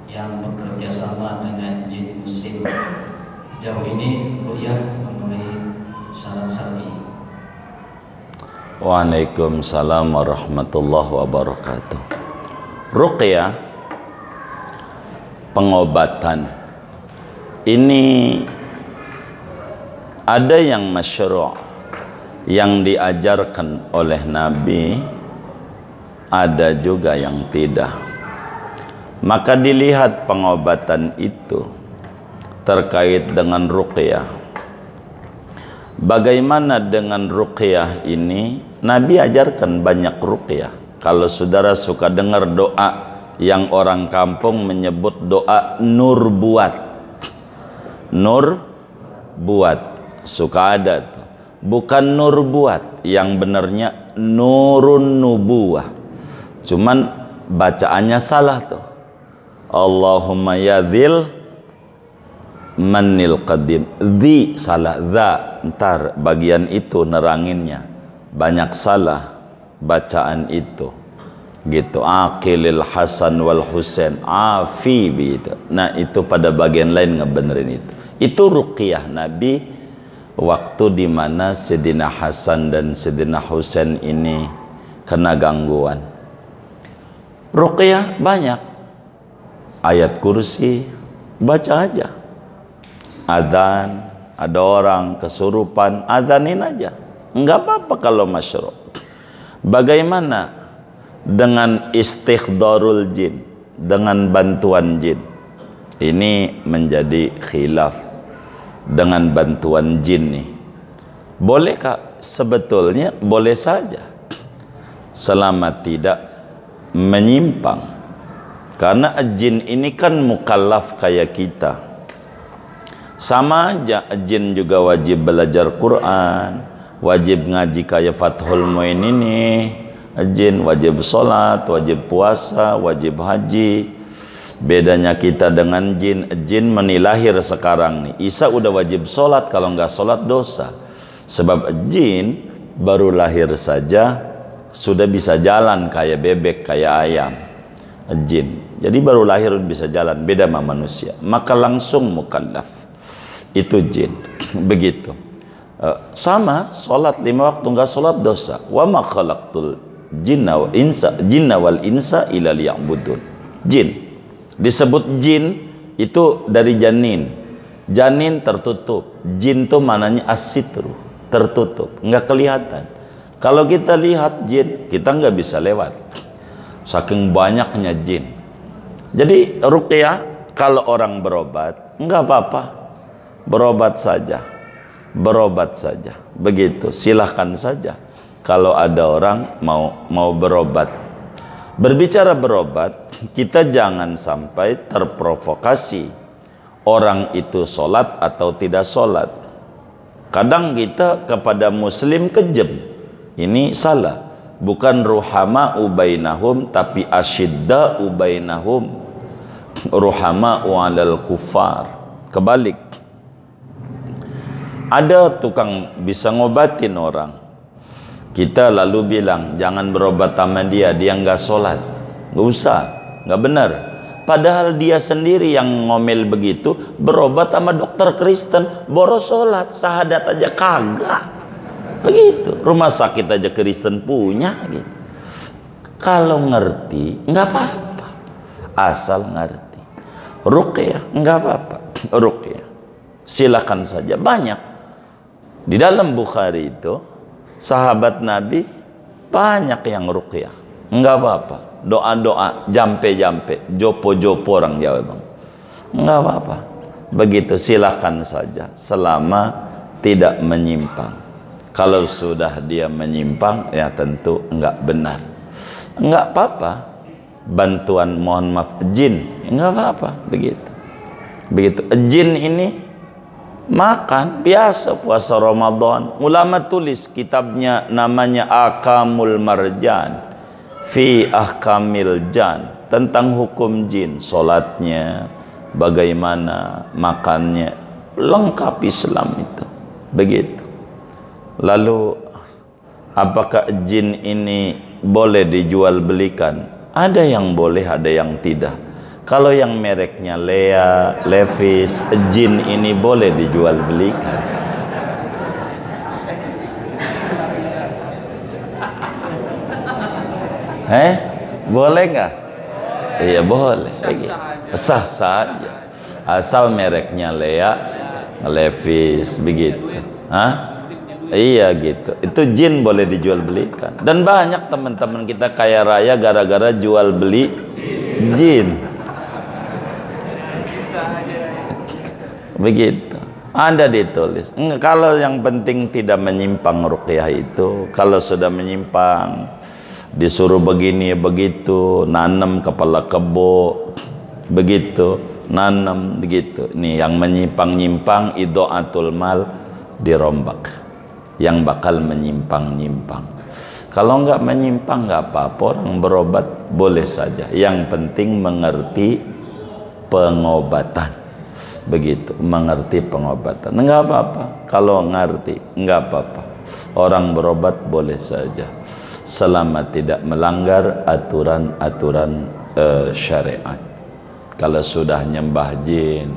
yang bekerja sama dengan jin muslim. Sejauh ini ruqyah memenuhi syarat syar'i. Waalaikumsalam warahmatullahi wabarakatuh. Ruqyah, pengobatan, ini ada yang masyru', yang diajarkan oleh Nabi, ada juga yang tidak. Maka dilihat pengobatan itu terkait dengan ruqyah. Bagaimana dengan ruqyah ini? Nabi ajarkan banyak ruqyah. Kalau saudara suka dengar doa yang orang kampung menyebut doa nur buat. Nur buat. Suka ada tuh. Bukan nur buat, yang benarnya nurun nubuwah. Cuman bacaannya salah tuh. Allahumma ya dzil manil qadim. Dzi salah, dza. Ntar bagian itu neranginnya banyak salah bacaan itu. Gitu. Aqilil Hasan wal Husain afi gitu. Nah, itu pada bagian lain ngebenerin itu. Itu ruqyah Nabi waktu dimana Sayyidina Hasan dan Sayyidina Husain ini kena gangguan. Ruqyah banyak. Ayat kursi baca aja. Adzan, ada orang kesurupan, adzanin aja. Enggak apa-apa kalau masyru'. Bagaimana dengan istighdarul jin, dengan bantuan jin? Ini menjadi khilaf. Dengan bantuan jin nih, bolehkah? Sebetulnya boleh saja, selama tidak menyimpang. Karena jin ini kan mukallaf kayak kita. Sama aja, jin juga wajib belajar Quran, wajib ngaji kayak Fathul Muin ini. Jin wajib sholat, wajib puasa, wajib haji. Bedanya kita dengan jin, jin menilahir sekarang nih. Isa udah wajib sholat, kalau nggak sholat dosa. Sebab jin baru lahir saja sudah bisa jalan kayak bebek, kayak ayam. Jin, jadi baru lahir bisa jalan, beda sama manusia. Maka langsung mukallaf. Itu jin. Begitu. Sama sholat 5 waktu, nggak sholat dosa. Wa ma khalaqtul jinna wal insa illa liya'budun. Jin disebut jin itu dari janin. Janin tertutup. Jin itu mananya as-sitru, tertutup, nggak kelihatan. Kalau kita lihat jin, kita nggak bisa lewat. Saking banyaknya jin. Jadi ruqyah, kalau orang berobat, nggak apa-apa. Berobat saja. Berobat saja. Begitu, silahkan saja. Kalau ada orang mau berobat. Berbicara berobat, kita jangan sampai terprovokasi orang itu sholat atau tidak sholat. Kadang kita kepada muslim kejam. Ini salah. Bukan ruhama ubainahum, tapi asyidda ubainahum, ruhama alal kufar. Kebalik. Ada tukang bisa ngobatin orang, kita lalu bilang jangan berobat sama dia, dia nggak sholat. Nggak usah, nggak benar. Padahal dia sendiri yang ngomel begitu, berobat sama dokter Kristen, boros sholat, syahadat aja kagak. Begitu, rumah sakit aja Kristen punya gitu. Kalau ngerti, nggak apa-apa. Asal ngerti. Ruqyah, nggak apa-apa. Ruqyah, silakan saja. Banyak. Di dalam Bukhari itu, sahabat Nabi banyak yang ruqyah. Nggak apa-apa. Doa-doa, jampe-jampe, jopo-jopo orang Jawa bang. Nggak apa-apa. Begitu, silakan saja. Selama tidak menyimpang. Kalau sudah dia menyimpang, ya tentu nggak benar. Nggak apa-apa. Bantuan, mohon maaf, jin, nggak apa-apa. Begitu. Begitu. Jin ini makan biasa puasa Ramadan. Ulama tulis kitabnya, namanya Akamul Marjan fi Ahkamil Jan, tentang hukum jin, solatnya, bagaimana makannya, lengkap Islam itu. Begitu. Lalu apakah jin ini boleh dijual belikan? Ada yang boleh, ada yang tidak. Kalau yang mereknya Lea, Levi's, jin ini boleh dijual belikan. Boleh nggak? Iya boleh. Sah saja. Asal mereknya Lea, Levi's begitu. Iya gitu. Itu jin boleh dijual belikan. Dan banyak teman-teman kita kaya raya gara-gara jual beli jin. Begitu. Ada ditulis. Kalau yang penting tidak menyimpang ruqyah itu. Kalau sudah menyimpang, disuruh begini begitu, nanam kepala kebo, begitu, nanam begitu. Ini yang menyimpang-nyimpang, idha'atul mal dirombak. Yang bakal menyimpang-nyimpang. Kalau nggak menyimpang nggak apa-apa, orang berobat boleh saja. Yang penting mengerti pengobatan. Begitu, mengerti pengobatan. Enggak apa-apa. Kalau ngerti, enggak apa-apa. Orang berobat boleh saja. Selama tidak melanggar aturan-aturan syariat. Kalau sudah nyembah jin,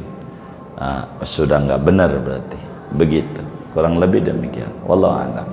sudah enggak benar berarti. Begitu. Kurang lebih demikian. Wallahu a'lam.